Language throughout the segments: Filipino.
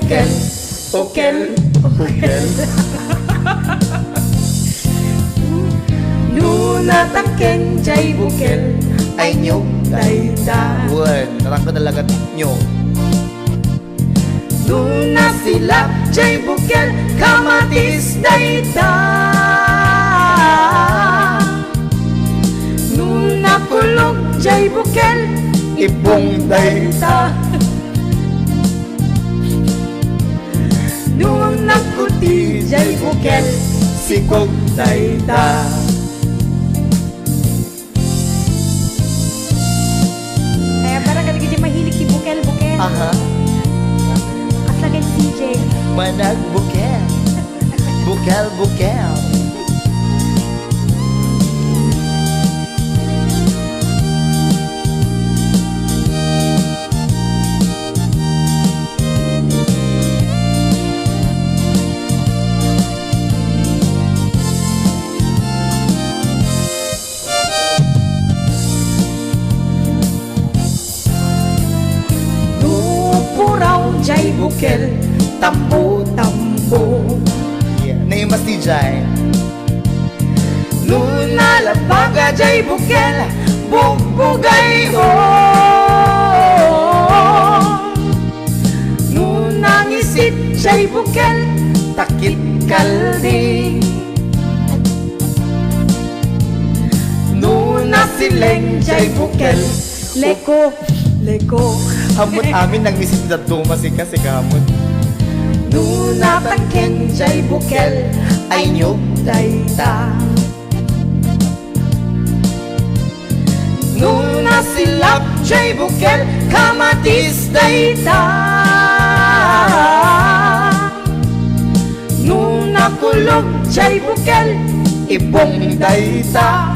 bukel, bukel, bukel. Nunataken jay bukel, ay nyog dayta. Word, tarang ko talaga nyo. Nuna silap jay bukel, kamatis dayta. Nuna kulog jay bukel, ipong dayta. Nung nakuti jay bukel, sikog dayta. Kaya parang kadagay mahilig si bukel-bukel. Aha, Kaslagan si CJ. manag bukel. Bukel, bukel. Nupuraw jay bukel, tambo-tambo. Yeah, naimas ni Jai. Nuna labaga jay bukel, bugbugay ho. Nuna ngisit jay bukel, takit kaldi. Nuna sileng jay bukel, leko, leko. Hamot amin nang misit na dumasi kasi kamot. Nuna taken jay bukel, ay nyog dayta. Nuna silap jay bukel, kamatis dayta. Nuna kulog jay bukel, ipong dayta.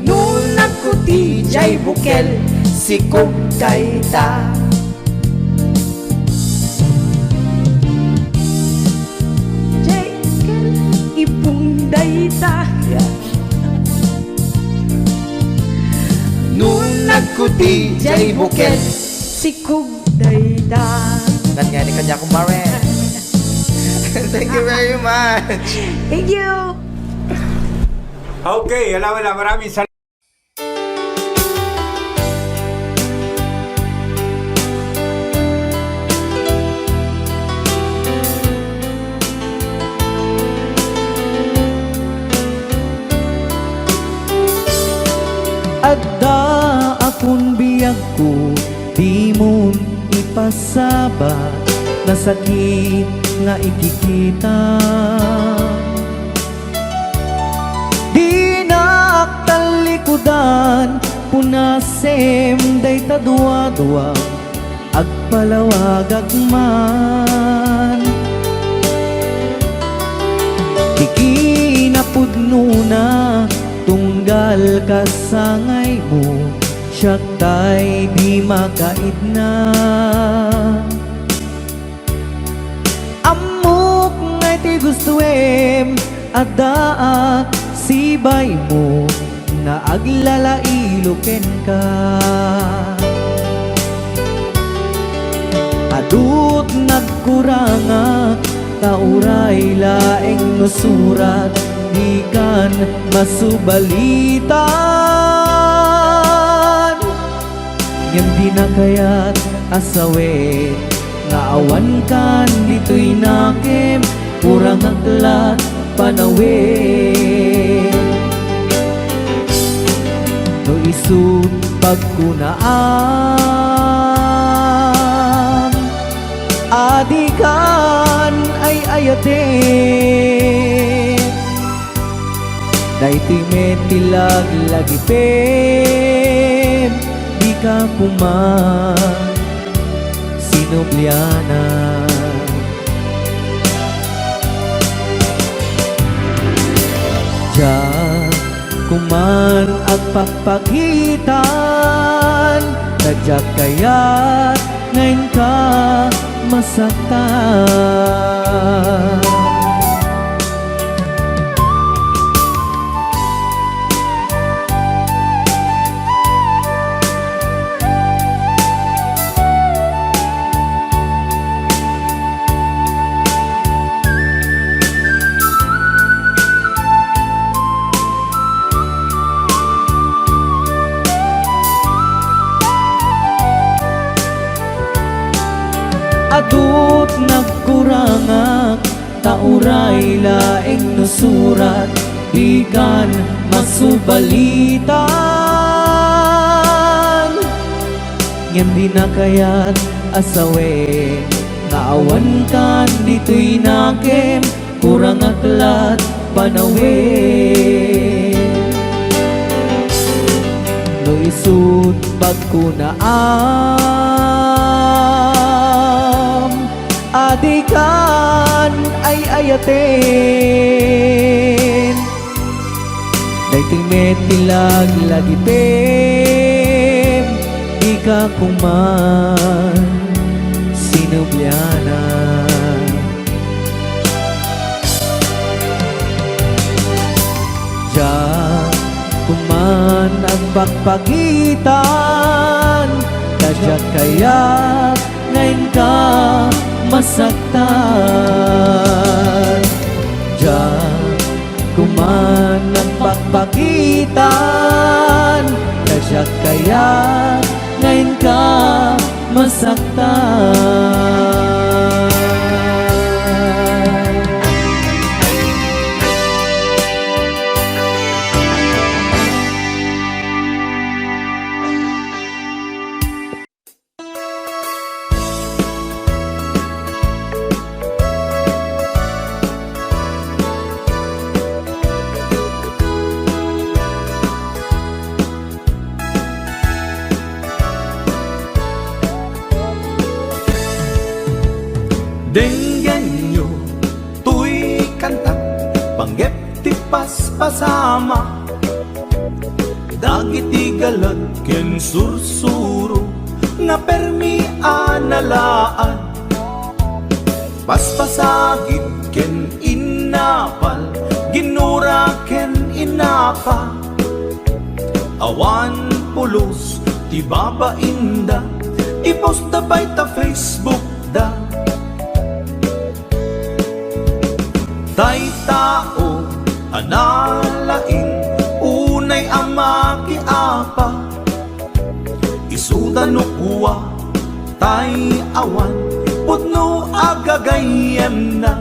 Nuna kuti jay bukel, sikog dayta. Jay bukel, ipong dayta. Yeah. Nung nagkuti jay bukel, sikog dayta. Nga ni kanya kumare. Thank you very much. Thank you! Okay, alam mo na, maraming salamat. Adda akong biyag ko, di mo ipasaba na sakit nga ikikita. Di naktalikudan, punasem day tadua-dua, agpalawag agman. Ikinapudno na, tunggal ka sangay mo, siya tay di makaidna. Amok ngay ti gustuem, adaa sibay mo, na aglalailuken ka. Adut nagkuranga, tauray laeng nusurat, di kan masubalitan. Ngem di na kaya't asawe, nga awan kan dito'y nakem, kurang aglat panawe. No isut pagkunaan, adikan ay ayate. Daytoy metilag lagi pem, di ka kuman sinubliana. Diyan kuman ang pagpagitan, nadyak kaya't ngayon ka masaktan. adut nagkurangak tauray laeng nusurat ikan masubalitan ngem di na kayat asawe nga awan kan dito'y nakem kurang aklat panawe no isut pagkunaam adikan ay ayaten dayting metilag lagipem ika kuman sinubyana Diyan kuman ang pagpagitan Kadyak kaya ngayon ka masaktan Diyan kuman ang pagpagitan Kadyak kaya ngayon ka masaktan Denggan nyo, tuy kanta, panggep ti paspasama Dagiti galat ken sursuro, nga permi analaan Paspasagit ken inapal, ginura ken inapa Awan pulos, ti babainda, ipost da bay ta Facebook da Tay tao, analaing, unay ama kiapa Isuda no kuwa, tay awan, putno agagayem na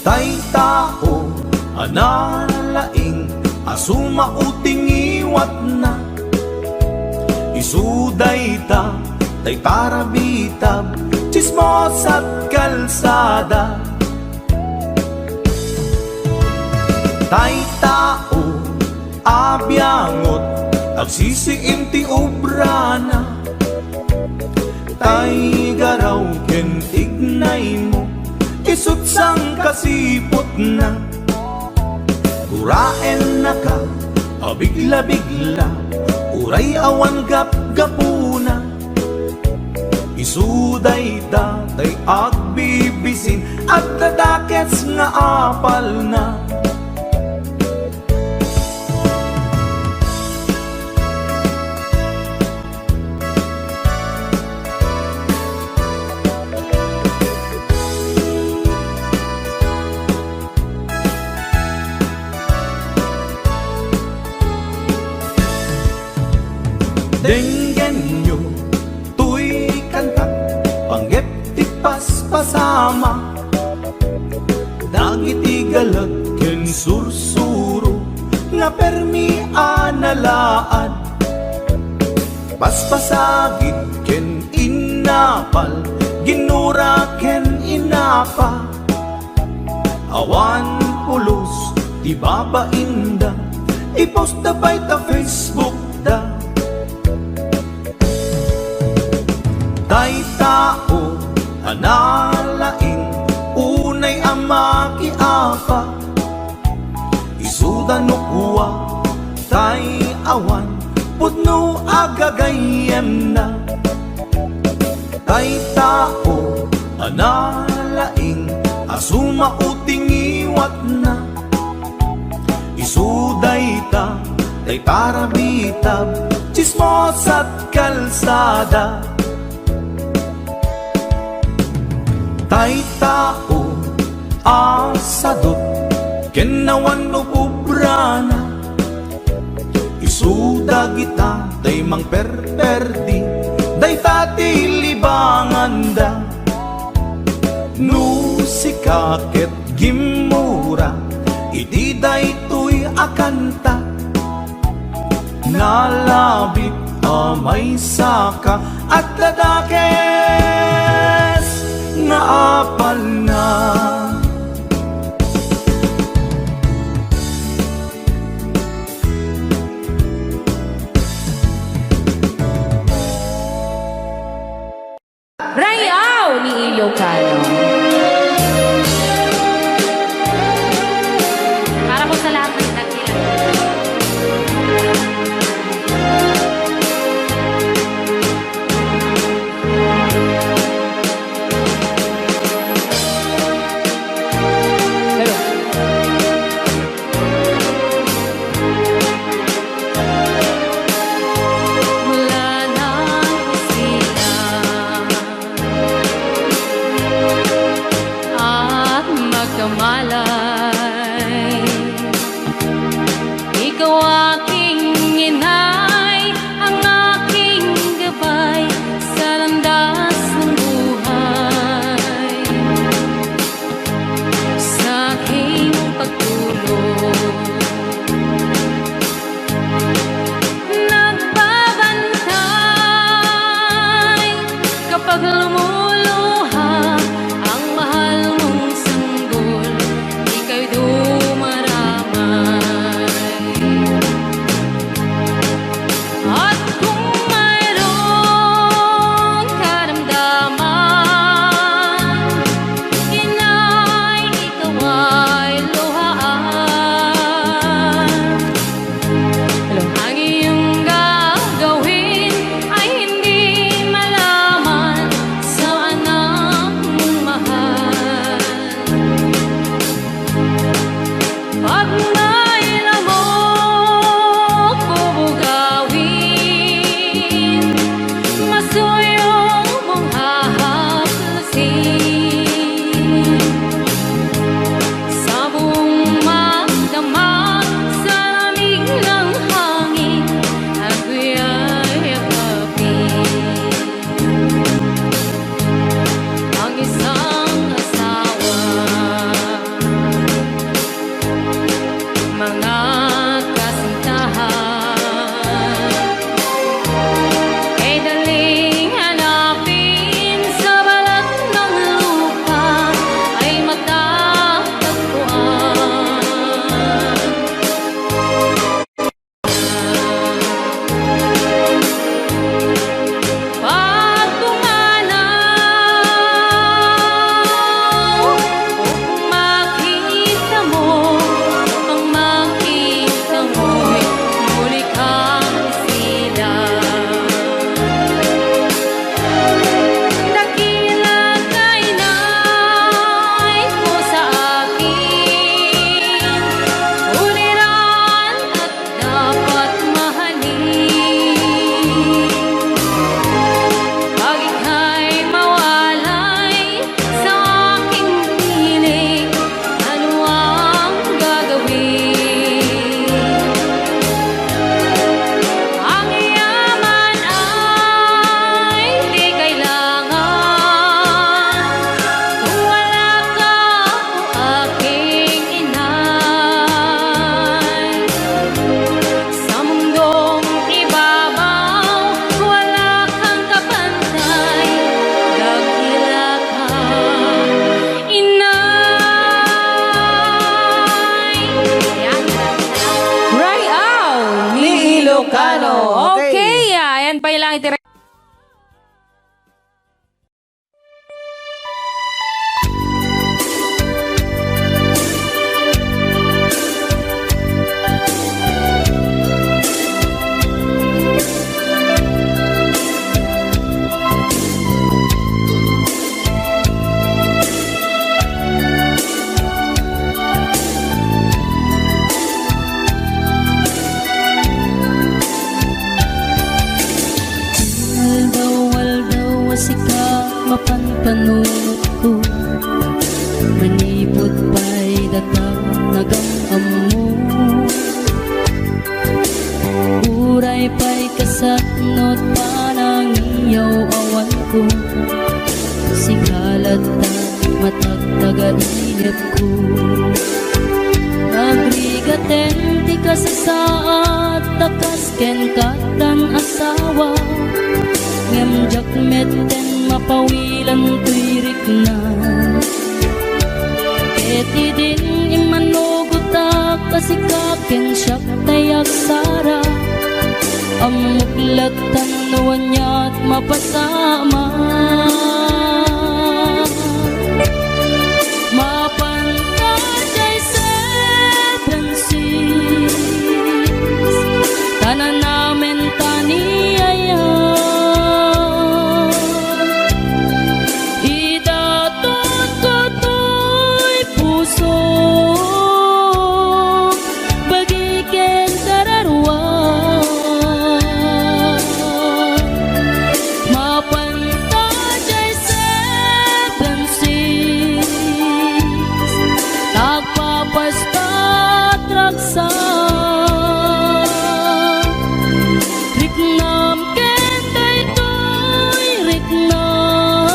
Tay tao, analaing, asuma uting iwat na Isuday ta, tay parabitab, chismos at kalsada Tay tao, abyangot, agsisiim ti obrana Tay garaw ken tignay mo, isut sang kasipot na Uraen na ka, abigla-bigla, uray awan gap-gapuna Isuday tay agbibisin, at dadakets nga apal na Denggan nyo, tuy kanta, panggep ti paspasama Dagiti galat ken sursuro, nga permi analaan Paspasagit ken inapal, ginura ken inapa Awan pulos, ti babainda, ipost da bay ta Facebook da Tay tao, analaing, unay ama kiapa Isuda no kuwa, tay awan, putno agagayem na Tay tao, analaing, asuma uting iwat na Isuday ta, tay parabitab, chismos at kalsada Tay tao, asadot, kenawan no pubrana Isuda kita, tay mang perperdi, day tati ibanganda no sikaket gimura iti daytoy akanta nalabit amay saka at dadakes nga apal na. Rayaw ni Ilocano. Para po sa lahat ng nakilang. Mula ng kusina ko, sigalat at matagtaga-inip ko. Nagrigaten ti ka sa saat, takas ken katan asawa, ngem jakmet ten mapawilan tuirik na. Eti din imanugutak kasikaken siyak tayak sara, amuklatan nuwan niya't mapasama. Mapantajay seven seas, tanan namin taniyaya. Idatot ko to'y puso, bagiken kararwa. Mapantajay seven seas, tagpapasta't raksa. Riknam ken daytoy riknam,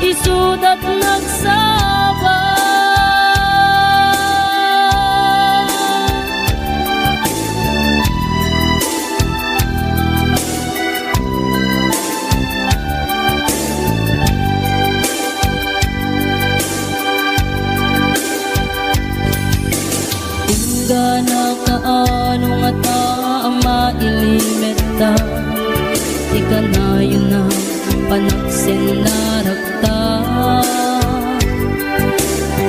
isudat nagsaba. Tingga na kaano nga ta ang mailimeta, di ka na yun na panaksin na rakta.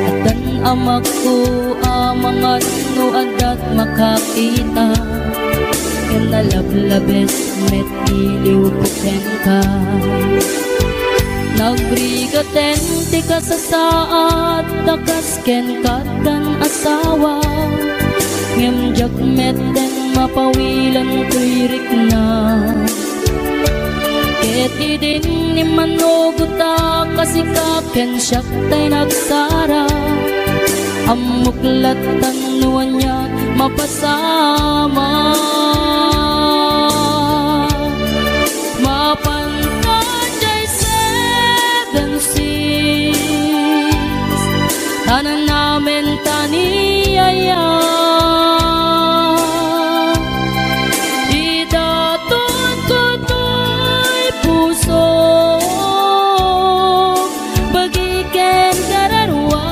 At ang amak ko mga nuad at makakita, ken nalablabes met iliw ko ken ka. Nagrigaten ti ka sa saat, takas ken katan asawa, ngem jakmet den mapawilan tuirik na. Eti din ni manuguta kasikaken siyak tay nagsara, amuklatan nuwan niya mapasama. Mapantajay seven seas, tanan namin taniyaya. Idatot ko to'y puso, bagiken kararwa.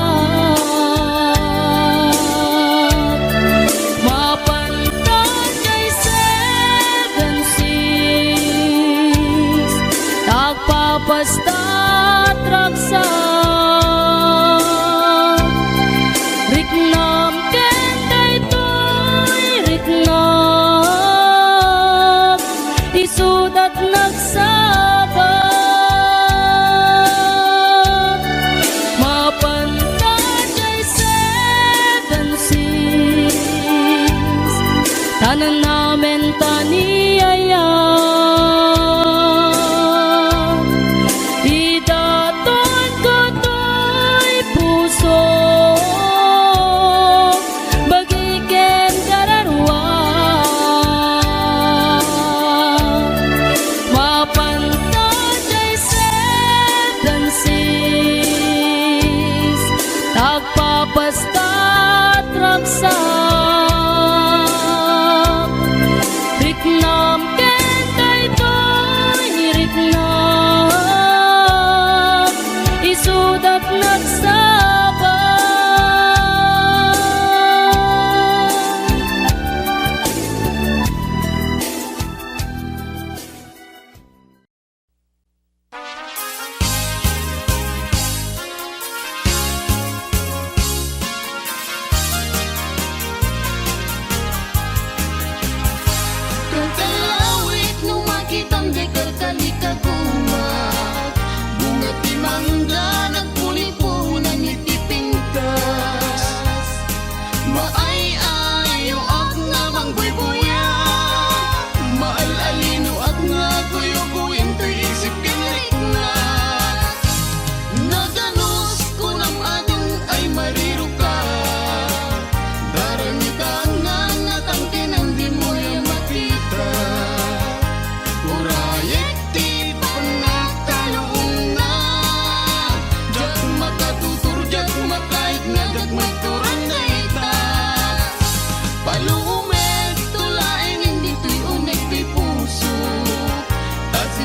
Mapantajay seven seas, tagpapasta't raksa. Riknam ken daytoy riknam, isudat nagsaba. Mapantajay seven seas, tanan namin taniyaya. Idatot ko to'y puso, bagiken kararwa. Mapan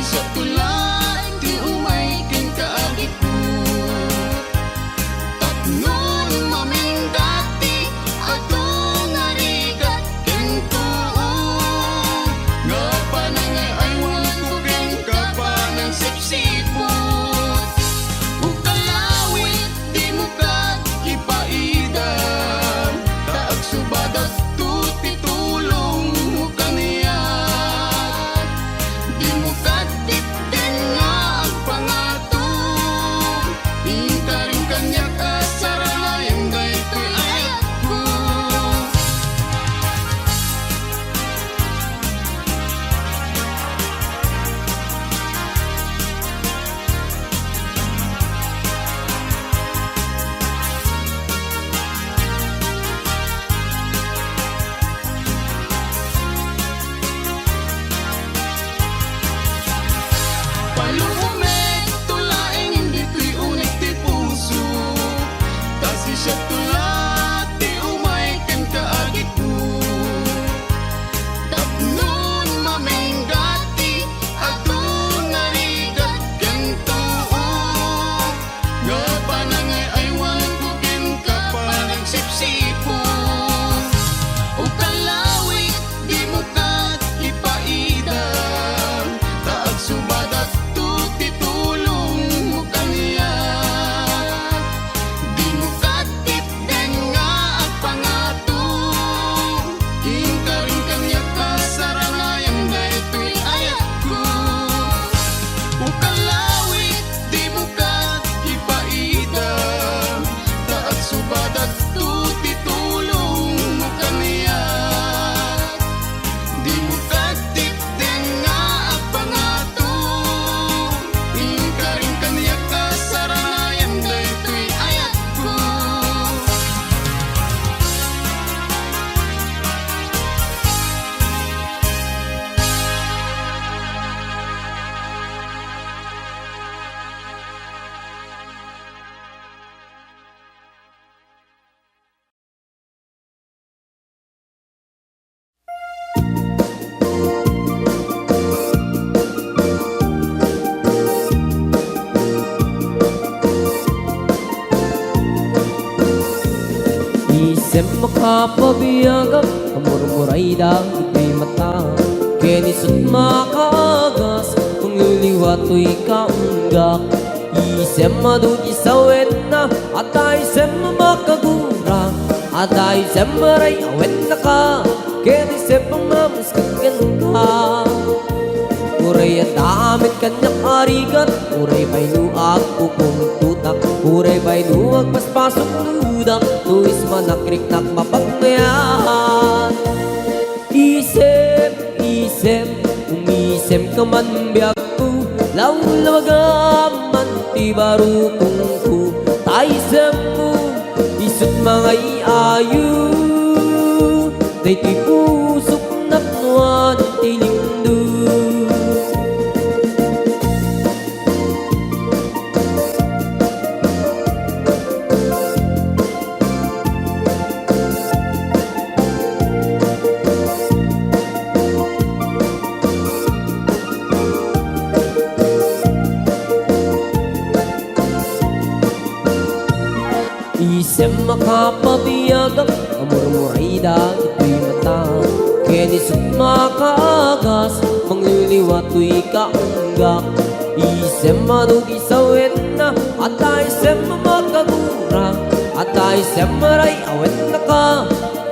siya tulad di umay king kaagit ko. Tapnon maming dati atong narigat king tuo. Nga panangay ay walang kuking kapanang sipsipot. Ukalawit di mo ka ipaidan. Taag subadat tuti tulong mo kaniya. Di mo katipin nga ang pangatong. Inta rin kanya kasaranayan daytoy ayat ko. Palumet tulaing hindi to'y unik ti puso. Kasi siya tulad di umay ken kaagit ko. Tapnon maminggati atong narigat ken tuo. Nga panangay ay walang kukin kapanang sipsipo. O kalawit di mo ka ipaidan. Taag subadat tuti tulong mo kaniya. Di mo katip din nga at pangatong. Inka rin kanya kasaranayan daytoy ayat ko. O kalawit di mo ka ipaidan. Taag subadat tuti tulong mo kaniya. Di mo katip din nga ang pangatong. Inka rin kaniya kasaranayan daytoy ayat ko. Isem makapabiyagap Amur-muray daw ikay mata Kenisot makaagas Kung liliwato'y kaunggak Isem madugi sa wena At isem makagura At isem maray awet na ka Kenisem pamamuskagan ka Uray at damit kanyang arigat Uray ba'y nuag kukong tutak Uray ba'y nuag paspasok ludak Tuis manakrik-nak mapagmayan Isem, isem, umisem ka man biyak ko Lawlawagaman ti barukong ko Taisem mo, isut mga iayo Day ti pusok napnuan ti lindo Isem makapabiyagap Amur-muray dagito'y mata Kenisot makaagas Mangliliwato'y kaunggak Isem madugi sa wena At isem makagura At isem maray awet na ka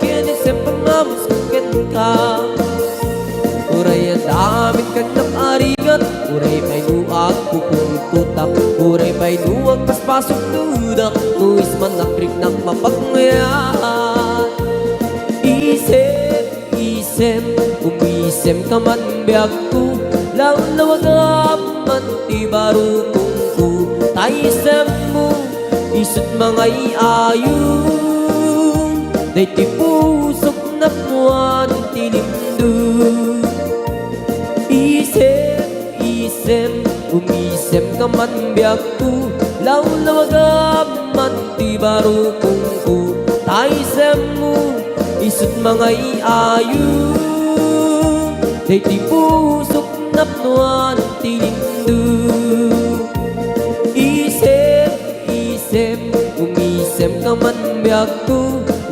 Kenisem pamamuskagan ka Uray at damit kanyang arigat Uray ba'y nuag kukong tutak Uray ba'y nuag paspasok ludak Tuis manakrik ng mapagmayan Isem, isem, umisem ka man biyag ko Lawlawagaman ti barukong ko Taisem mo, isut mga iayo Day ti pusok na puwan ti lindo Isem, isem, umisem ka man biyag ko Lawlawagaman ti barukong ko Taisem mo, isut mga iayo Day ti pusok napnuan ti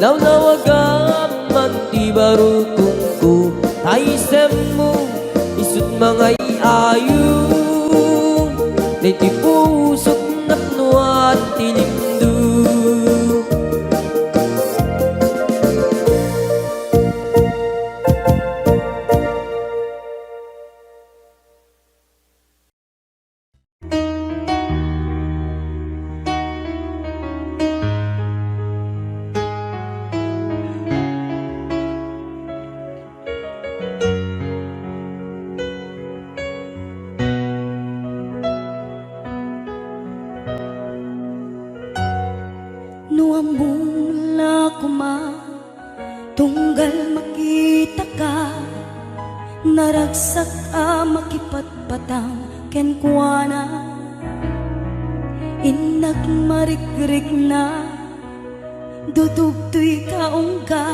Lawnawagam man ti barukong ko taisem mo isut mga iayu na ti pusok napnuan tilimdu. Nuamula kuma tunggal makita ka naragsak a makipatpatang kenkwana inak marikrik na dudugtoy kaungga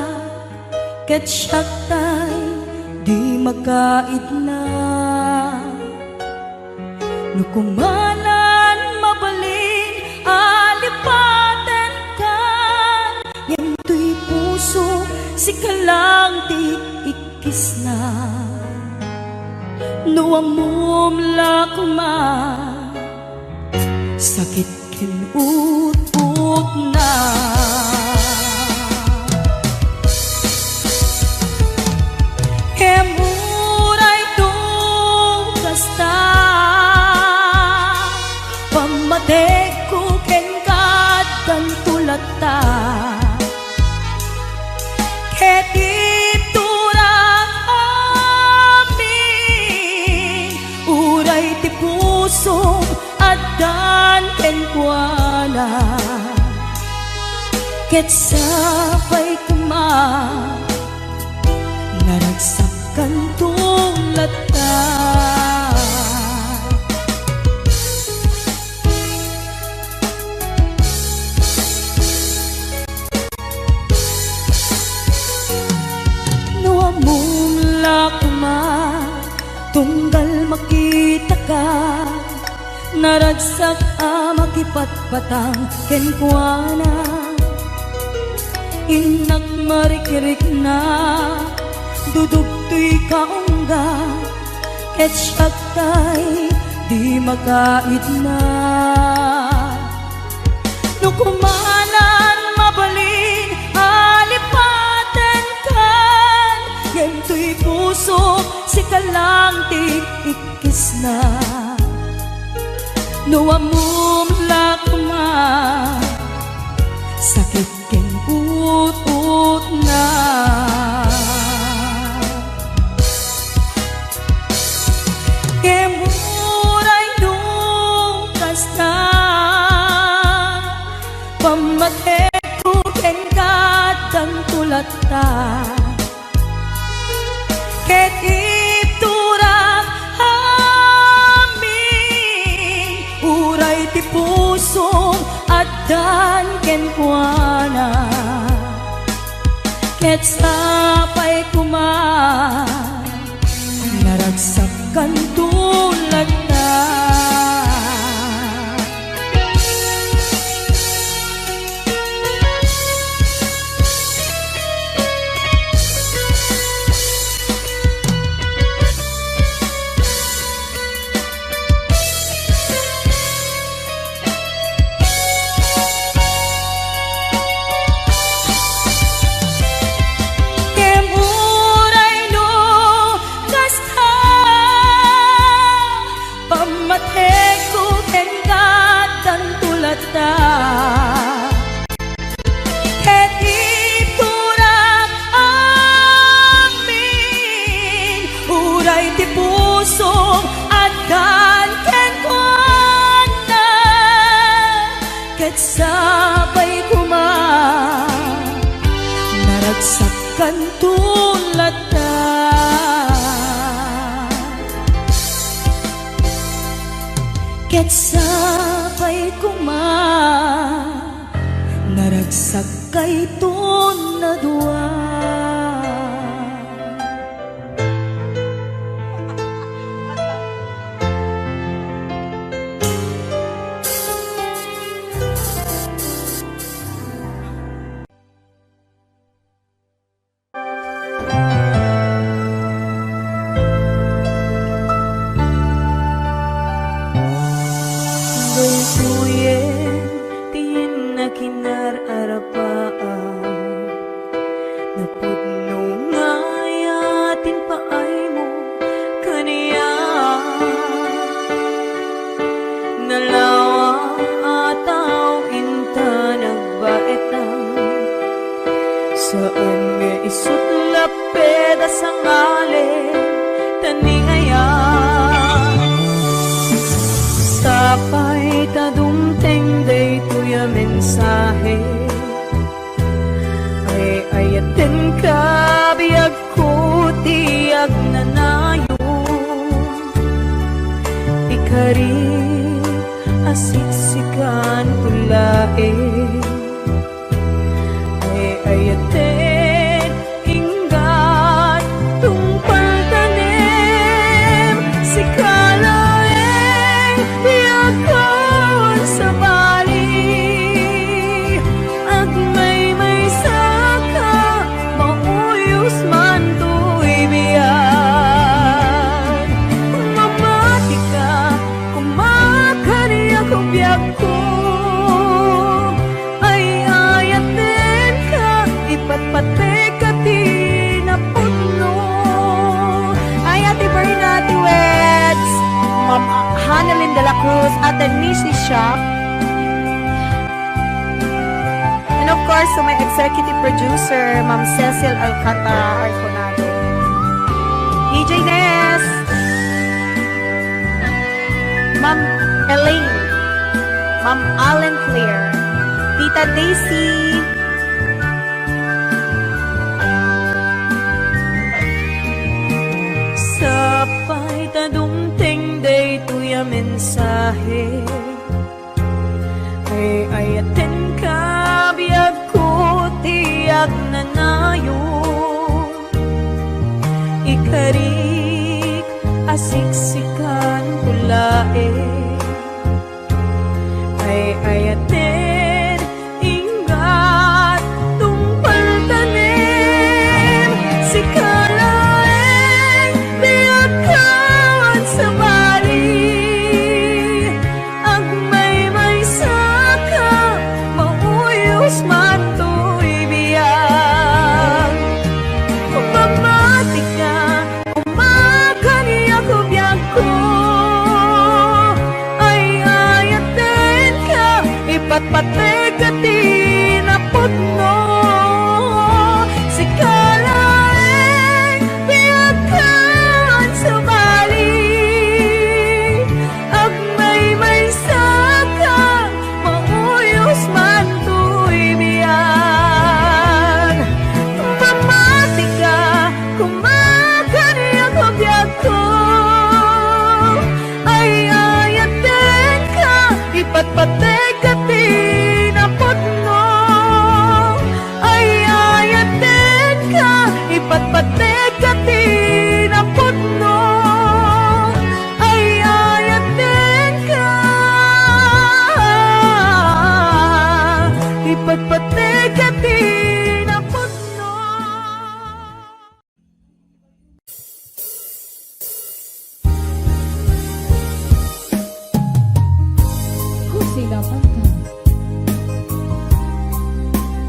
ket syaktay di makait na nukumanan mabalin alipaten kan yentoy puso si kalang ti ikis na nuamumla kuma sakit kinut-ut na kemuray to kasta pamatek ko kengkat dan tulata ketip turak amin uray ti puso adan kenkwana ket sabay kuma naragsakan tulata nuamumla kuma tunggal makita ka naragsak a makipatpatang kenkwana inak marikrik na dudugtoy kaungga ket syaktay di makait na nukumanan mabalin alipaten kan yentoy puso si kalang ti ikis na nuamumla kuma sakit ken ut-ut na kemuray nung kasta pamatek ko kengkat dan tulata ket iturak amin uray ti puso adan kenkwana ket sapay kuma naragsakan tulata ket iturak amin uray ti puso adan kenkwana ket sabay kuma naragsakan tulata ket sabay kuma naragsak kay na dua. mensahe. Ay ayaten ka biyag ko tiyag nanayo. Ikari asiksikan tulae. Ay ayaten inggat tungpal tanim si kalaeng biyagkon sa bali. At may saka mauyos man to'y biyan. Mamati ka kumakariya ko biyag ko. Ay ayaten ka ipatpate ka tinapuno. Ay, Ate Berna, Ate Weds, Ma'am Hanalyn de la Cruz, Ate Nishi Shop, and of course, to my executive producer, Ma'am Cecil Alcantara Arconado, DJ Ness, Ma'am Elaine, Ma'am Allen Claire, Tita Daisy, Sapay tadumteng day tuya mensahe. Ay ayaten ka biyag ko tiyag nanayo. Ikarik asiksikan kulae. Ay ayaten ingat tungpal tanim si kalaeng biyagkan sa bali. Ang may saka mauyos man to'y biyag. Mamati ka kumakaniya ko biyag ko. Ay ayaten ka ipatpate ka tinaputno. Si kalaeng biyagkan sa bali. At may saka mauyos man to'y biyag. Mamati ka kumakaniya ko biyag ko. Ay ayaten ka ipatpate ka tinaputno. Ay ayaten ka ipatpate ka tinaputno. Ay ayaten ka ipatpate ka tinaputno. Kusila pangka.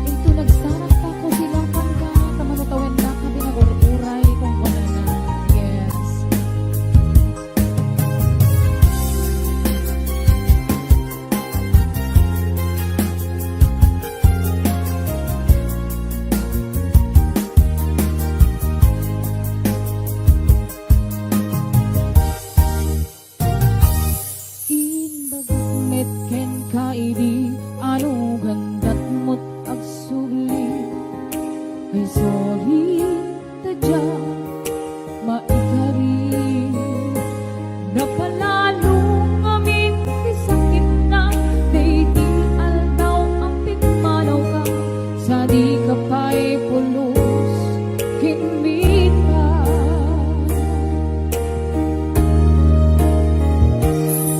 Ito nagsarap pa kusila pangka. Tamanutawin na kami na uray kung wala na. Yes. Inbagat ken kaidi anu gandat mut agsuli. Ay sorry tadya maikari. Napalalo kami isakit na. Dayti aldaw ang pinmanaw ka. Sa di ka pa'y pulos kinmita.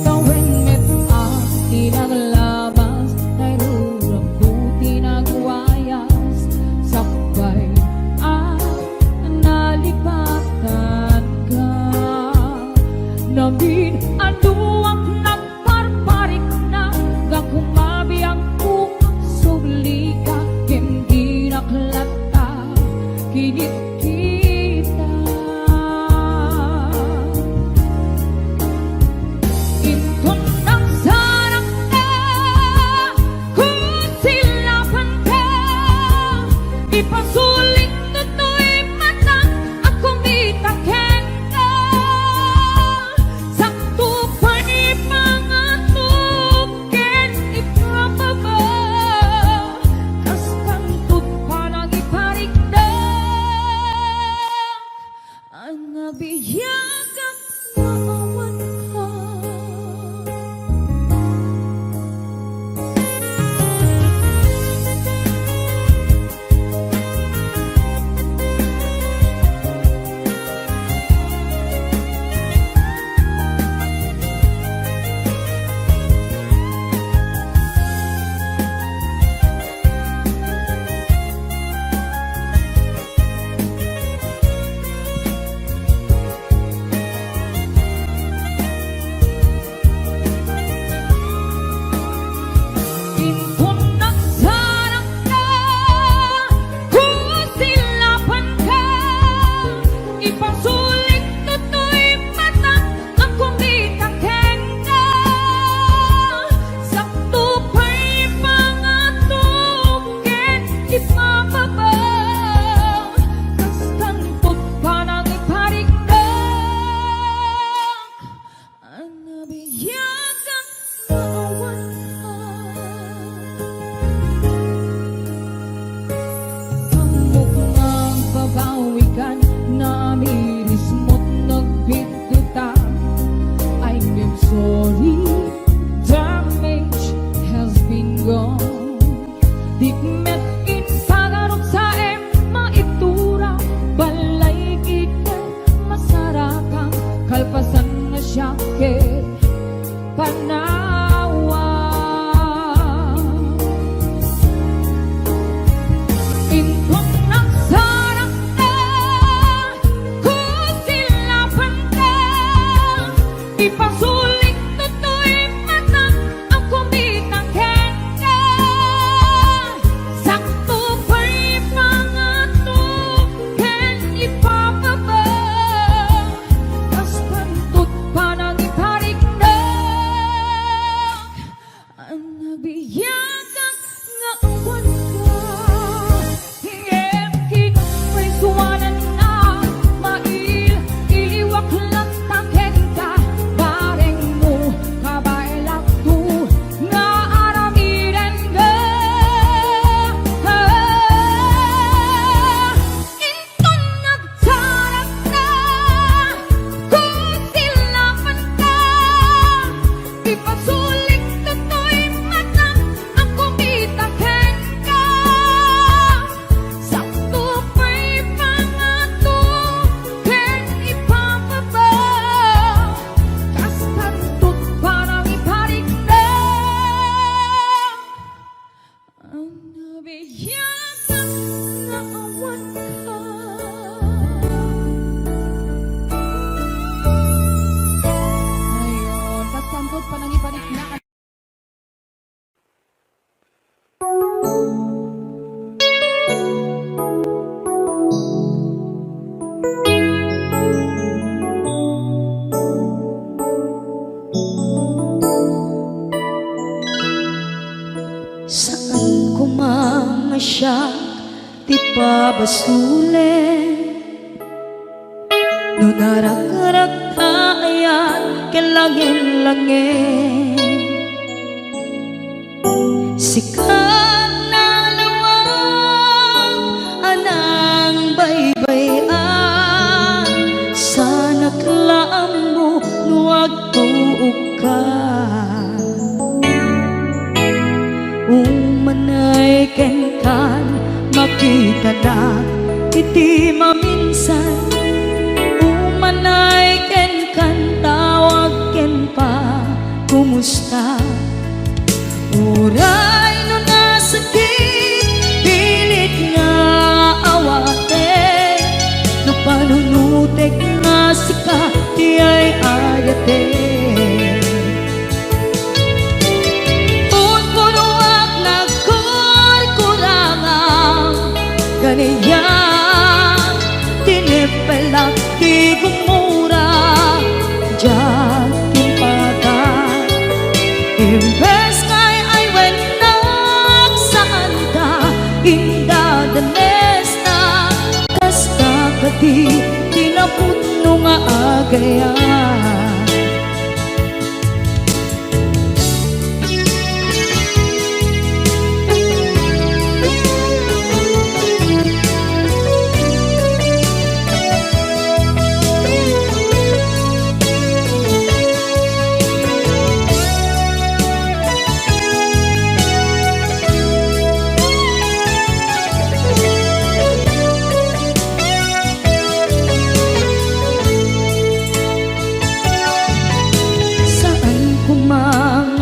Tawin met ang tinaglabas. Kay rurang ko tinagwayas. Sakbay ang nalipatan ka. Namin anuang nagparparik na. Gakumabi ang kukang sugli ka. Hindi naklata kinit kita. Inton ng sarang ka kung silapan ka. Ipasulit na to'y mata akong itaken ka. Sakto pa ni mga tuken ipababa. sakit panawa. Ingkong nagsarap na kung silapan ka, ipasulit to'y matang ang kumitang kenda. Sakto pa'y pangato ken ipapaba, tas pantut pa nang iparik na ang nabiyagan nga awan ka. Hingem kinumay suwanan na mail iliwak lang taken ka, bareng mo kabailak tu nga aramiren ka. Inton nagtarap na kung silapan ka, ipasulik to'y matang ang kumitang ka. Sakto pa'y pangato ken ipapaba, kas pantut parang iparik na ang nabiyagan nga awan ka. Ayun, kas pantut parang iparik na. Saan ko mga siya di pabasulin, no narak-arak ayan kilangin-langin. Sikat na lawang anang baybayan, sana't laam mo nuwag tuog ka. Umanay ken kan makita na iti maminsan, umanay ken kan tawag ken pa kumusta. Uray no nasakit pilit nga awate, no panunutek nga sika di ay ayate. Unpunuak nagkurkurangang ganiya, tinipelak di gumura diyan timpata. Imbes ngay ay wenak saan ka indadanes na, kas kakati tinaputno nga agayan.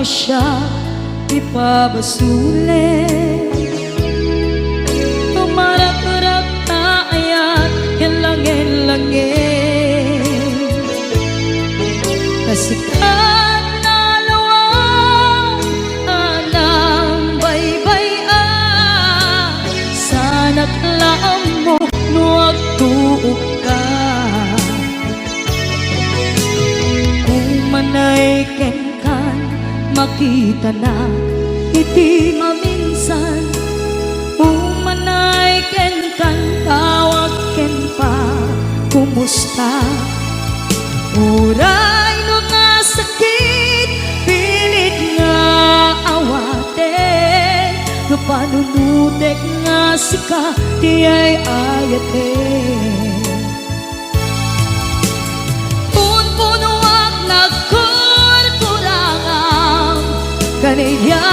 Siya ipabasulit, tumarak-rak na ayan kilangin-langin. Kasikat na lawang anang baybayan, sana't laam mo nuwag tuog ka. Umanay ken makita na iti maminsan, umanay ken kan tawag ken pa kumusta. Uray no nga sakit pilit nga awate, no panunutek nga sika di ay ayate. Unpunuak nagkurkurangang kaniya,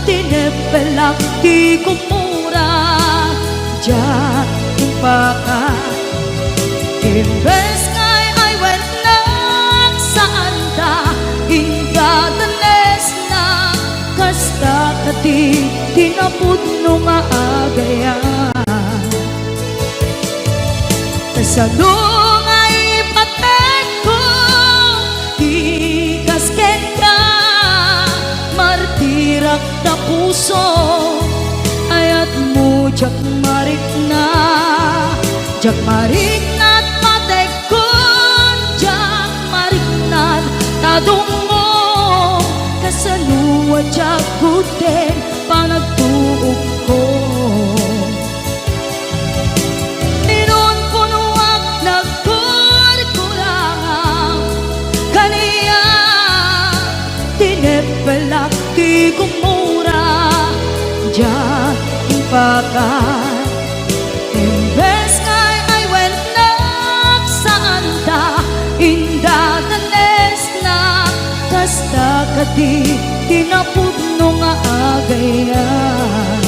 tinipelak di kumura diyan timpaka. Imbes ngay ay wenak kadi tinapudno nga agayan. Kasadong ay patag ko di kasken ka, martirak na puso ayat mo jak marik na at patag ko jak marik na tadong mo kasaluwa jak guden panagtuog ko. Ninon punuak nagkurkurang kaniya tinepelak di kumura diyan ipakan. Imbes ngay ay wenak saan ta inda tanes na kasta kadi tinapudno nga agayan.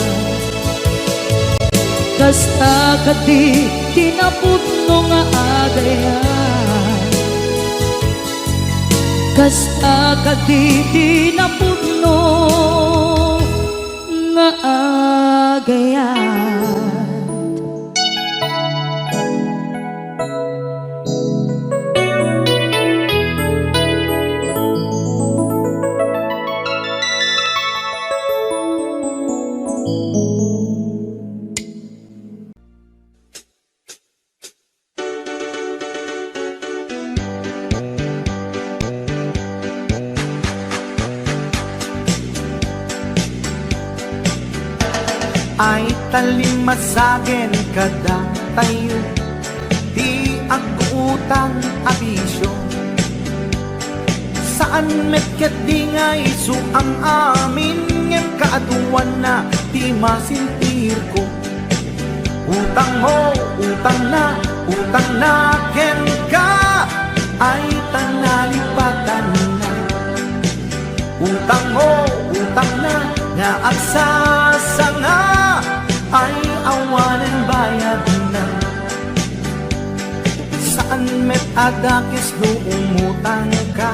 Kasta kadi tinapudno nga agayan. Kasta kadi tinapudno nga agayan. Ay talimasagen kada tayo, di agutang abisyo. Saan metket di nga isu ang amin ngem kaaduan na di masintir ko. Utang mo, utang na ken ka ay tanalipatan na. Utang mo, utang na nga agsasanga ay awanan bayad na. Saan met adakis no umutang ka,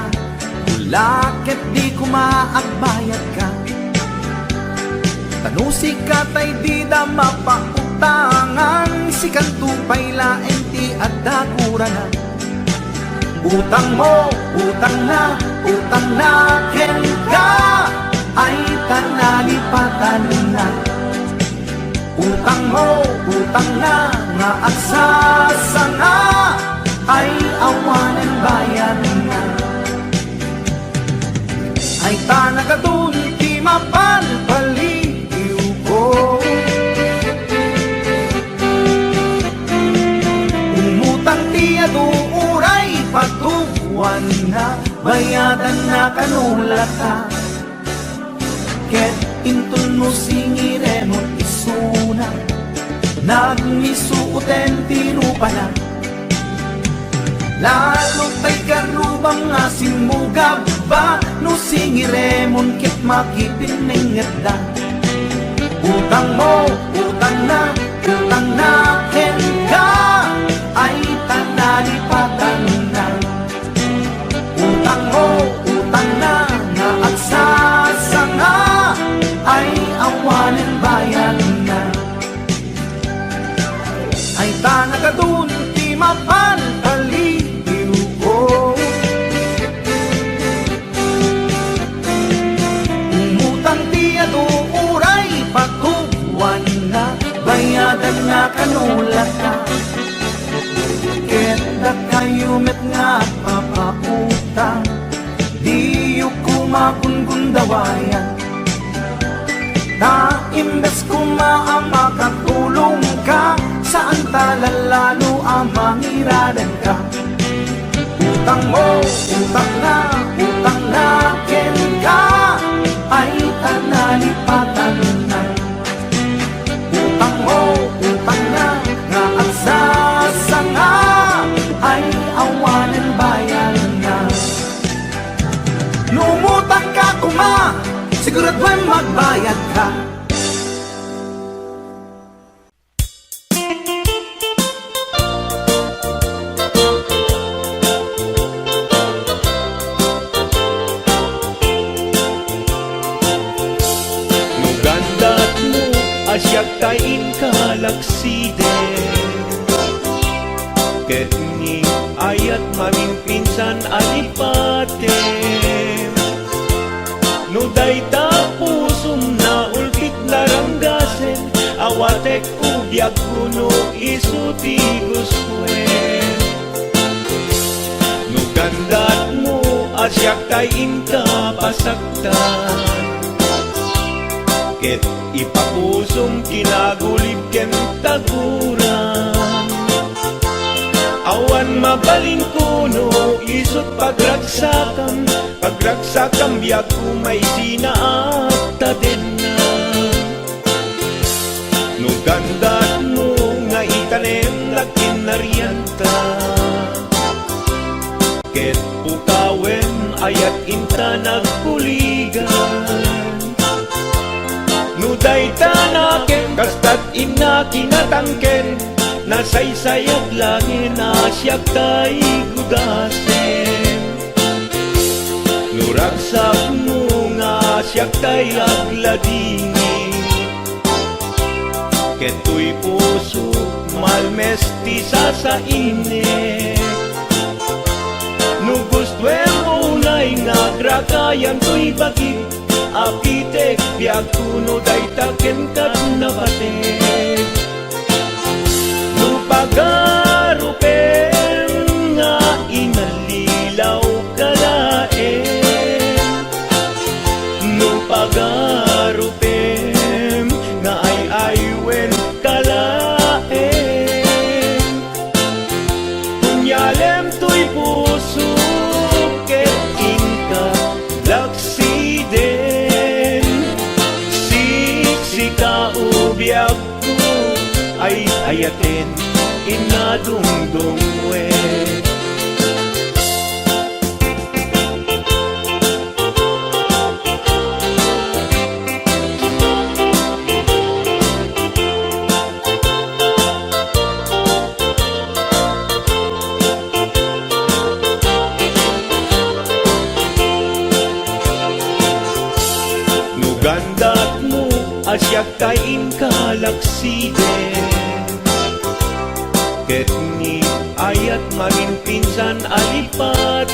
ulakit di kumaagbayad ka. Tanusi ka tay di da mapautangan, si kantupay laeng ti adakurangan. Utang mo, utang na ken ka ay tanalipatan na. Utang mo, utang na nga agsasanga ay awanan bayan na. Ay tanakadun ti mapalpaliw ko. Umutang ti aduuray patuwan na, bayadan na kanulata. Ket intun mo singiremon isuna, nagmisuuten ti rupa na. Lalo tay karubang asin mo gaba, no singiremon ket makipinenget da. Utang mo, utang na ken ka ay tanalipatan na. Utang mo, utang na nga agsasanga ay awanan bayan na. Ay tanakadun ti mapalpaliw ko. Umutang ti aduuray patuwan na, bayadan na kanulata. Ket da kayo met nga papautang, di yu kumakungundawayan. Na imbes kumaama katulong ka, saan talalalo ang mangiradan ka. Utang mo, utang na ken ka ay tanalipatan na. Utang mo, utang na nga agsasanga ay awanan bayan na. Numutang ka kuma, siguraduhan magbayad ka. biag kuno isu ti guswen. No gandat mo asyak tay inka pasaktan, ket ipapusong kinagulib ken taguran. Awan mabalin kuno isut pagragsakan, pagragsakam biag kumay sinaat tadenna. No gandat mo nga itanem lakin narianta, ket pukawen ayat inta nagpuligan. No daytanaken kastat inna kinatangken, nasaysayat langin asyak tay gudasen. Nuragsak mo nga asyak tay agladingi, keto'y puso malmesti sa init. No gustwen mo unay nagragayan to'y bagit, apitek biag kuno daytaken kat nabatek. No pagarupen nga inalilaw kalaen, no pagarupen nga ay-aywen kalaen. Kunyalem to'y puso ket inka laksiden, siksika ubiag ko ay ayaten inadungdong we. No gandat mo asyak tay inka laksiden, ket ni ayat maging pinsan alipatem.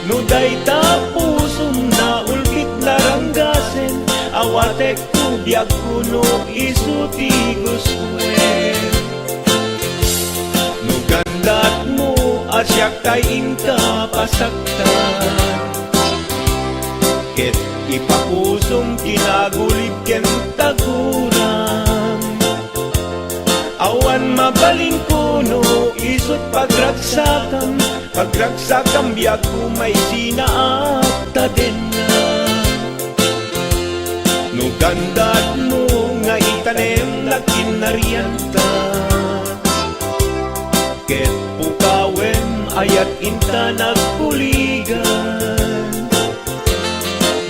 No dayta pusong na ulkit laranggasen, awatek ko biag kuno isu ti guswen. No gandat mo asyak tay inka pasaktan, ket ipapusong kinagulib ken taguran. Awan mabalin kuno isut pagragsakan, pagragsakam biag kumay sinaat tadenna. No gandat mo nga itanem lakin narianta, ket pukawen ayat inta nagpuligan.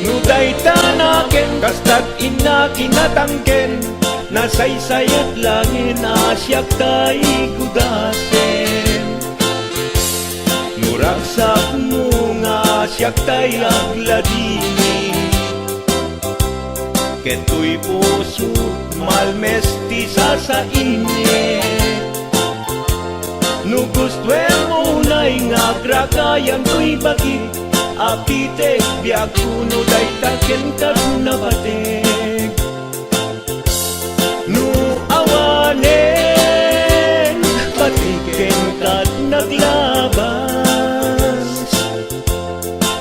No daytanaken kastat inna kinatangken, nasaysayat langin asyak tay gudasen. Nuragsak mo nga asyak tay agladini, keto'y puso malmesti sa init. No gustwen mo unay nga gragayan to'y bagit, apitek biag kuno daytaken kat nabatek. No awanen patiken kat naglabas,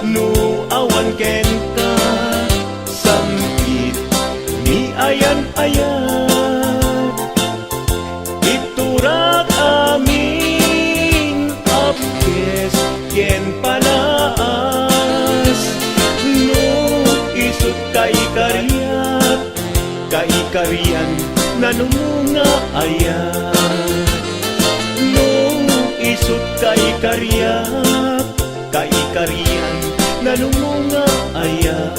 no awan ken ka sampit ni ayan-ayan. Iturak amin apkes ken panaas, no isut kay kariyat, kay kariyan nanumunga ayan. No isut kay kariyak, kay kariyan nanumunga ayan.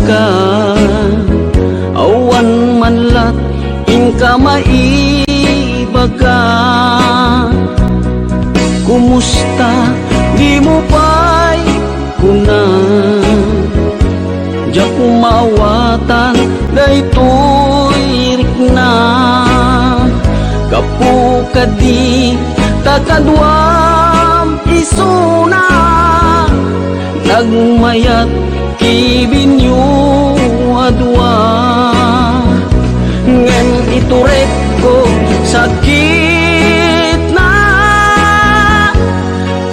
ka awan man lat inka maibaga. Kumusta di mo pa'y kuna di ako maawatan daytoy rikna. Kapu kadi takadwam isuna nagmayat kibinyo adwa. Ngem iturek ko sakit na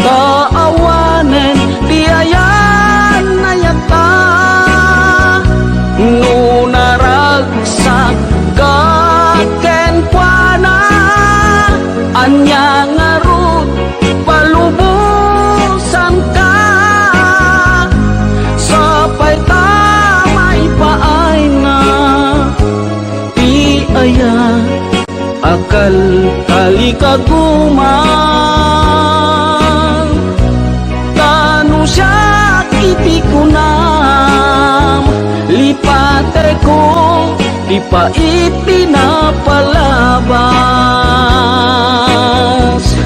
kaawanen di ayan na yata. Nunaragsak kaken kwa na anya ngarut palubusan ka. Sapay tamay paay na di aya akal kaligagumang. Tanu siya iti kunam lipate ko di pa itinapalabas.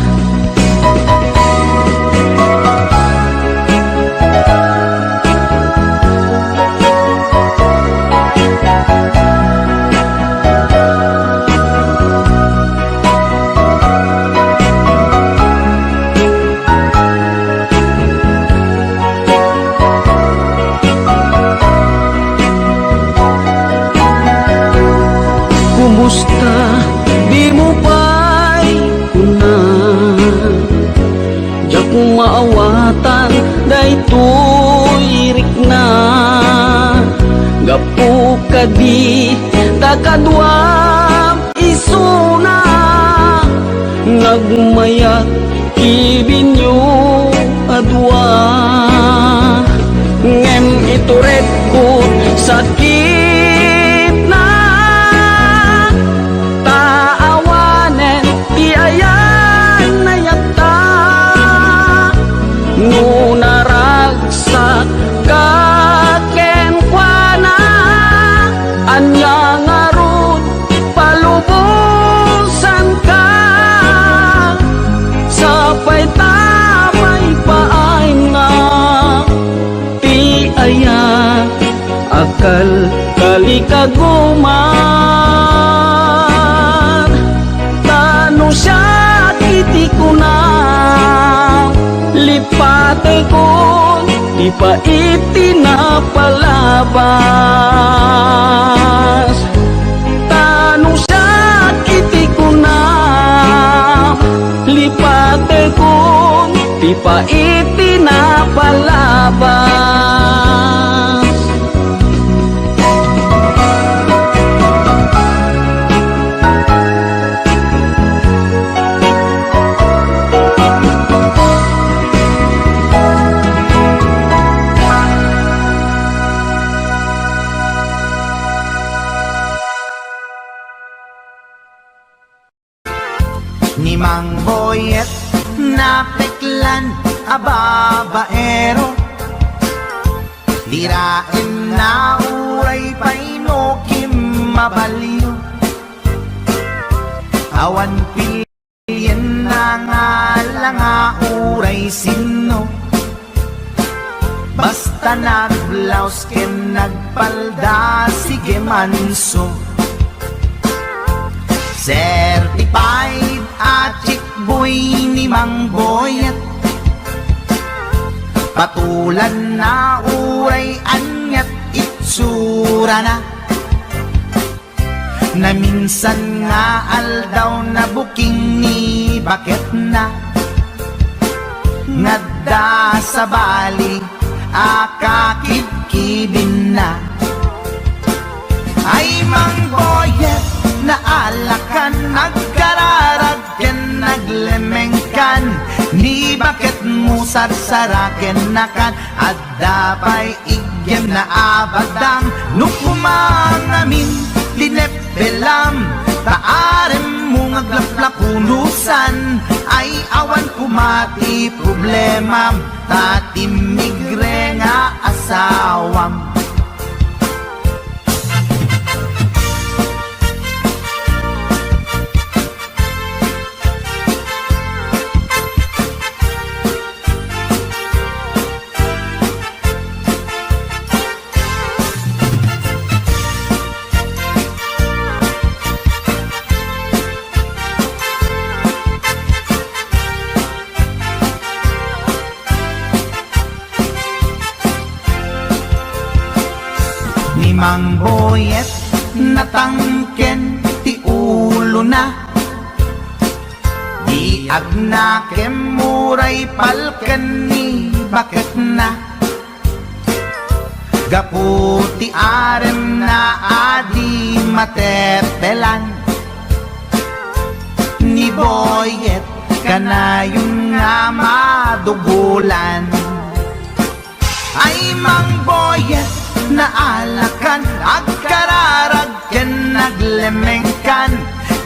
Kumusta di mo pa'y kuna di ako maawatan daytoy rikna. Gapu kadi takadwam isuna nagmayat kibinyo adwa. Ngem iturek ko sakit na taawanen di ayan na yata. Nunaragsak kaken kwa na anya ngarut palubusan ka. Sapay tamay paay nga ti aya akal kalikaguman. Tanu siya iti kunam lipate ko di pa itinapalabas. Tanu siya iti kunam lipate ko di pa itinapalabas. Ni Mang Boyet na peklan ababaero, dirain na uray painokim mabaliw. Awan pilyen na nga lang uray sino, basta nagblaus ken nagpalda sige manso. Certified at chick boy ni Mang Boyet, patulan na uray anyat itsura na. Na minsan nga aldaw na buking ni bakit na. Ngadda sa bali akakibkibin na. Ay Mang Boyet na alakan nagkararag ken naglemengkan, ni bakit mo sarsaraken nakan at dapay igem na abadam. Nukumangamin linepelam taarem mo ngaglaplakunusan, ay awan kumati problema tatimigre nga asawam. Ay mang boyet natangken ti ulo na, di agnakem muray palken ni bakit na. Gaputi arem na adi matetelan, ni boyet kanayon nga madugulan. Ay mang boyet na alakan, agkararag ken naglemengkan,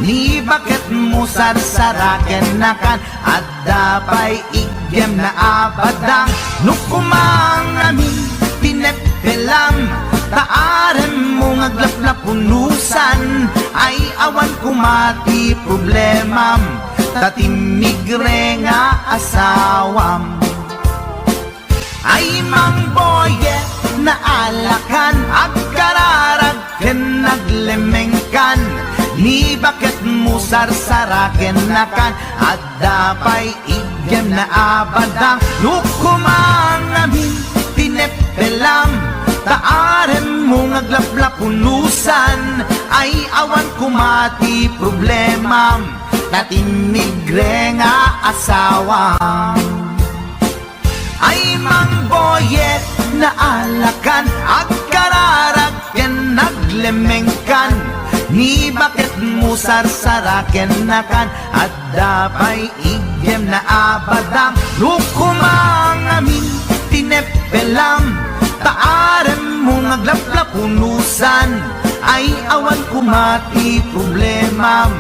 ni bakit mo sarsaraken nakan, at dapay igem na abadang nukumang amin pinepelam. Taarem mo ngaglaplapunusan, ay awan kumati problemam, tatimigre nga asawam. Ay mang boyet na alakan, agkararag ken naglemengkan, ni bakit mo sarsaraken nakan, at dapay igem na abadang nukumang amin pinepelam. Taarem mo ngaglaplapunusan, ay awan kumati problemam, tatimigre nga asawam. Ay mang boyet na alakan, agkararag ken naglemengkan, ni bakit mo sarsaraken nakan, at dapay igem na abadang nukumang amin tinepelam. Taarem mo ngaglaplapunusan, ay awan kumati problemam,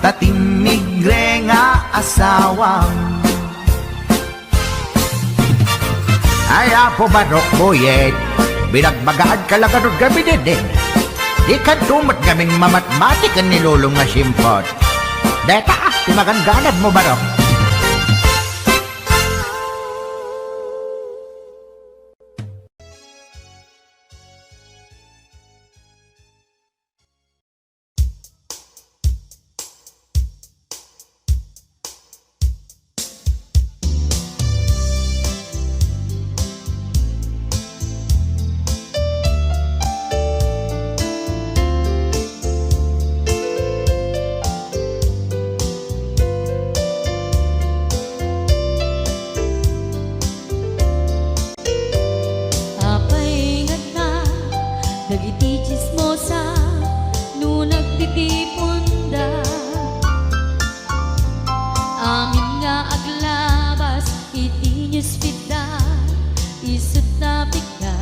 tatimigre nga asawam. Ay apo barok boyet, binagbagaan ka lang anong gabi din. Di ka tumat kaming mamatmatik ang nilulong nga simpot. Deta, timagangganad mo barok. Dagiti chismosa no nagtitipunda, amin nga aglabas iti newsfeed isut na bigla.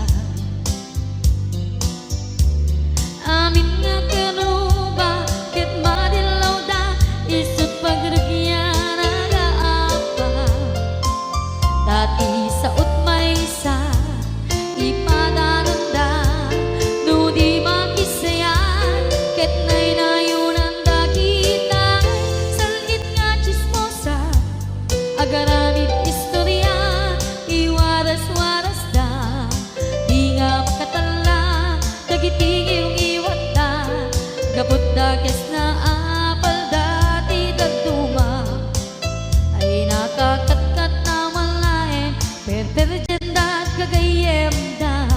Amin nga karuba ket madilaw da isut pagragyan nagaapa, dati sa utmaysa ipadananda no di makisayan ket nay nayunan dakita, salit nga chismosa agaramid istorya iwaras-waras da, di nga makatala dagiti iyong iwat da, gabot da kes na apal dati dagduma, ay nakakatkat na malain perperjen da kagayem da.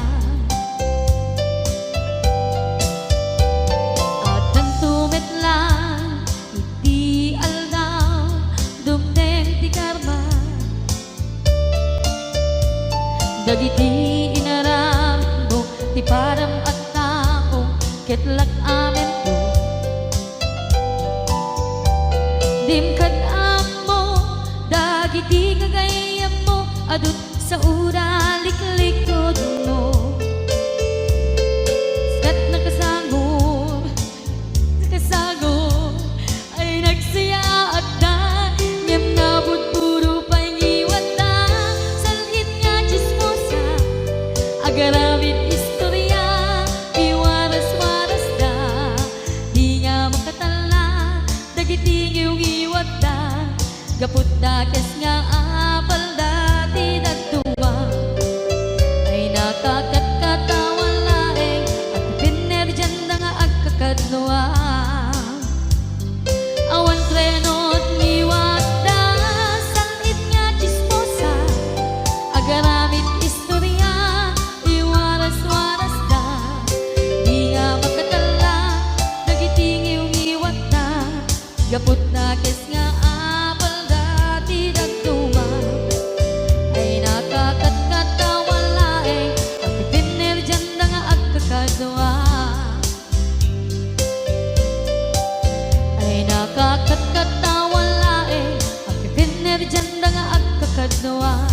At nang tumetlang iti aldaw dumdeng ti karma, dagiti inaram mo ti param at taong ketlak amen ko, dimkad mo dagiti kagayam mo adut sa ura liklikod mo. Kat nakasangod ay nagsaya at da, niyam nabot puro pangiwat da, salit nga chismosa agaramid istorya iwaras-waras da, di nga makatala dagiti iyong iwat da, gaput da kes nga apal dati dagduwa, ay Gapot na kes nga apal dati dagtuma ay nakakatkatawala ang pipinir dyan na nga agkakadwa ay nakakatkatawala ang pipinir dyan na nga agkakadwa.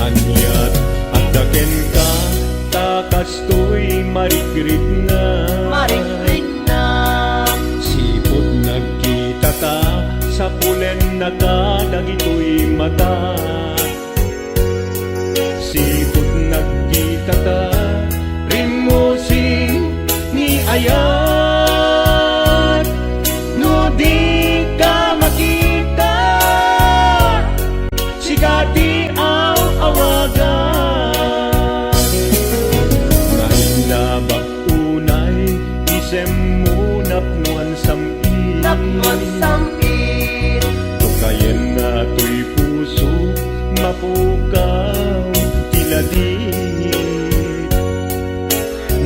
Anyat at daken ka, takas to'y marikrit na. Sipot nagkita ta, sa pulen na ka, dagito'y mata. Sipot nagkita ta, rimosing ni ayat. No di ka makita, sigati ang awagan. Nahinlabak unay, isem mo napnuan sampin. Tukayan na to'y puso, mapukaw tiladin.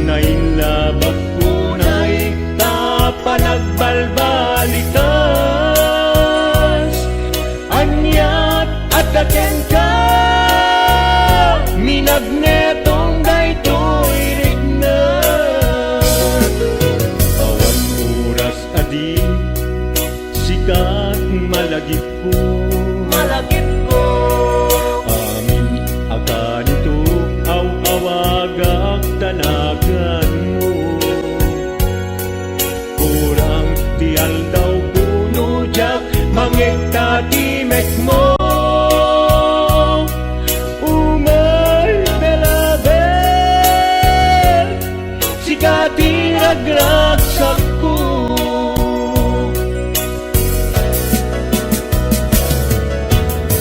Nahinlabak unay, tapanagbalbalikas. Anyat at daken ka, minagnetong daytoy rigna. Awan oras adi, sikat malagip ko. Amin akanito, aw-awagak tanagan mo. Kurang tial daw puno jak, mangegta timek mo. Umay belabel, sigati nagragsak ko.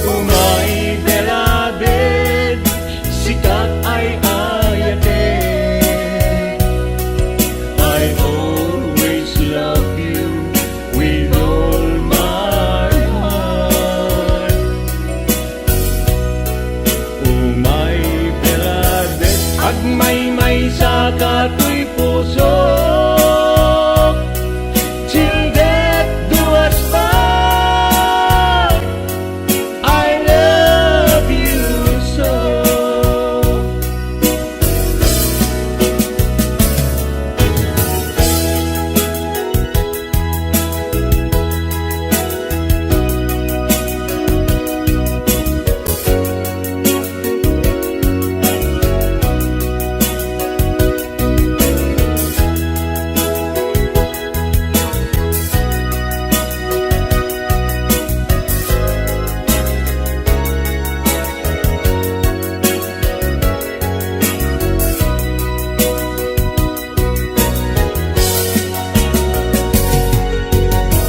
Umay belabel, sikat ay ayate. I always love you with all my heart. Umay belabel, agmay-may sa kato'y puso. Till death do us part, I love you so.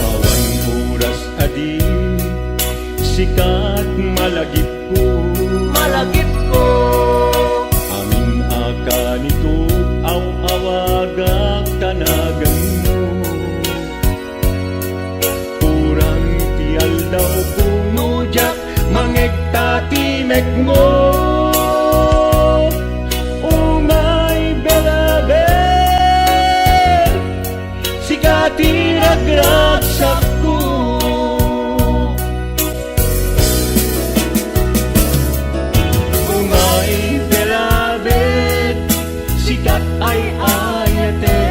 Awan oras adi, sikat malagip ko. Amin akanito, aw-awagak tanagan mo. Kurang tial daw puno jak, mangegta timek mo. Umay belabel, sigati nagragsak ko. Umay belabel, sikat ay ayate.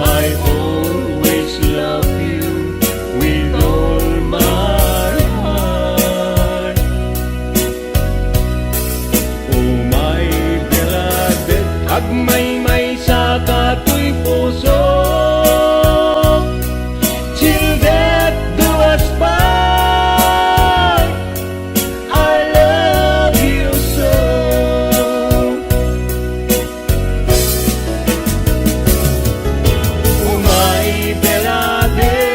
I always love you with all my heart. Umay belabel, agmay-may sa kato'y puso. Till death do us part, I love you so. Umay belabel,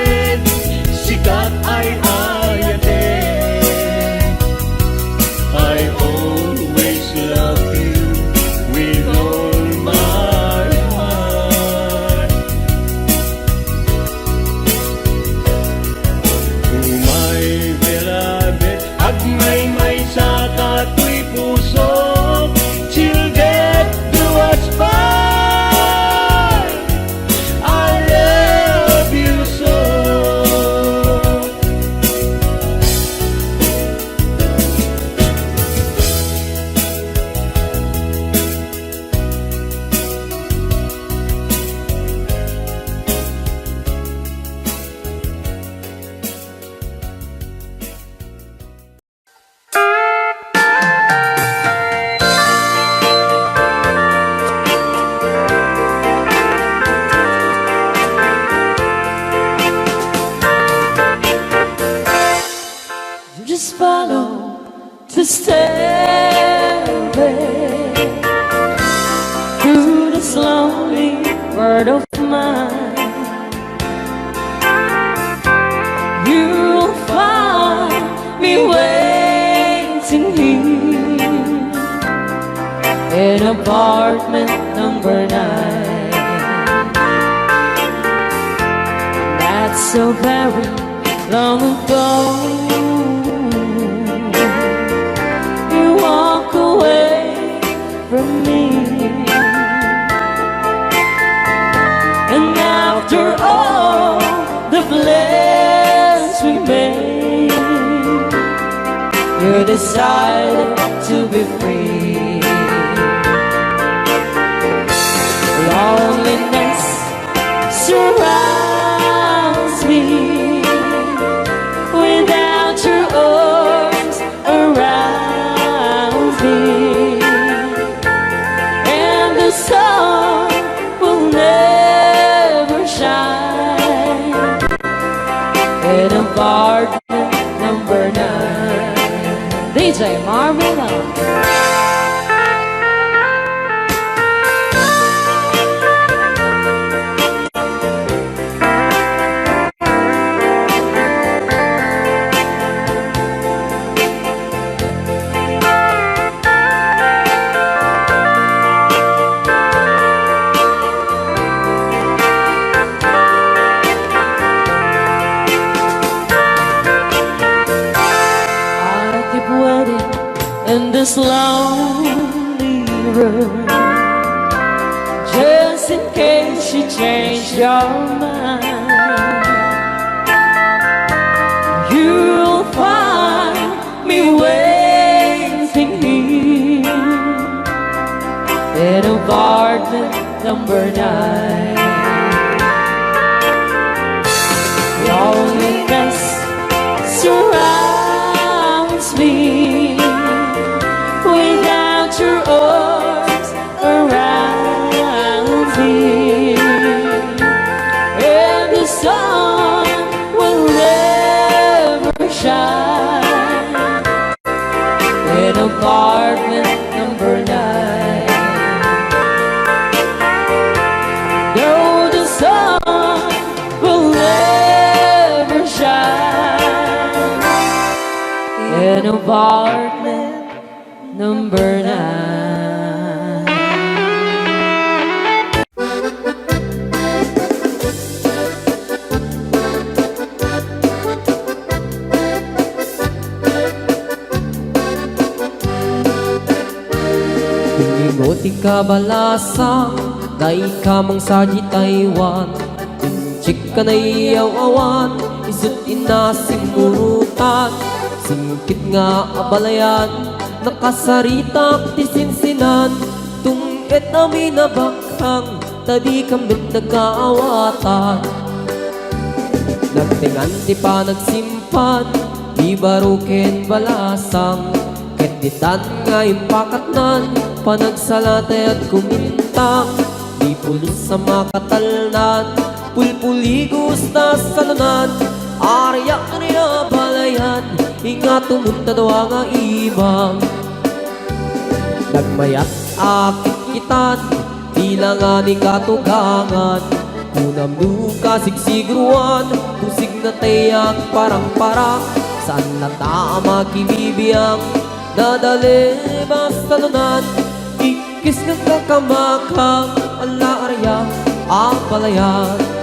heart of mine. You'll find me waiting here in apartment number 9. That's so very long ago. You walk away from me, and after all the plans we made, you decided to be free. Loneliness surrounds me without your arms around me, and the sun will never shine in apartment number 9. DJ Marvin. In this lonely room, just in case you change your mind, you'll find me waiting here in apartment number 9. Loneliness surrounds me without your arms around me, and the sun will never shine in apartment number 9. No, the sun will never shine in apartment number 9. Ingoti ka balasang, dai ka mang saji Taiwan. Inchik ka na iyaw-awan, isut inasimurutan. Singkit nga abalayan, nakasaritak ti sinsinan. Tungit nami na bakhang, tadi kamit nagkaawatan. Nagtingan ti pa nagsimpan, di barukin balasang. Ketitan nga impakatnan, panagsalatay at kumintang. Di pulos sa makatalnan, pulpuligos na salunan. Arya niya balayan, ingat tumunta daw nga ibang. Nagmayat akit kitan, tila nga ni katugangan. Kunam duka sigsigruan, tusig na tayak parang-parang. Saan na tama kibibiyang, nadali basta nunan. Ikis ng kakamakang, ala arya, apalayan.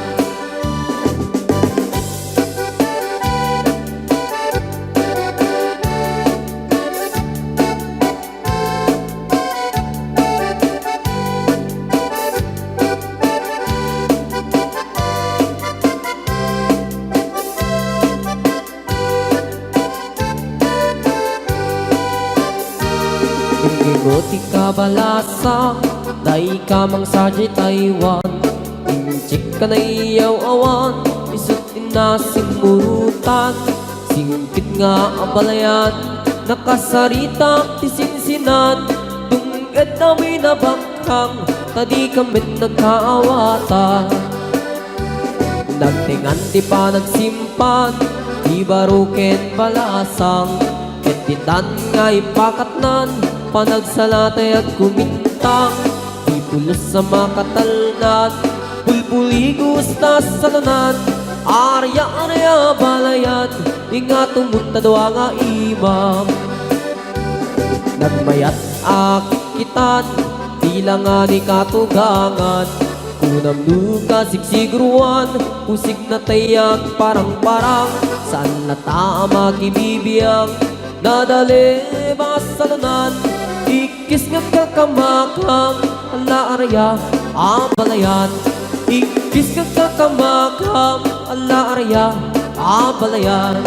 Ingoti ka balasang, dai ka mang saji Taiwan. Inchik ka na iyaw-awan, isut inasimurutan. Singkit nga abalayan, nakasaritak ti sinsinan. Tunged nami na bakhang, tadi kamit nagkaawatan. Nagtingan ti pa nagsimpan, di baruken balasang. Ketitan nga ipakatnan, panagsalatay at kumintang. Di pulos sa makatalnan, Ligo-ligo sa salunan, arya-arya balayan, ingat tumunta doa nga imam. Nagmayat akitan, tila nga ni katugangan, kunam nuka sigsigruan, usig na tayag parang-parang, saan na tama kibibiyang, nadali ba salunan, ikis nga kakamakam, ala arya abalayan, ikis nga kakamakam, ala arya abalayan.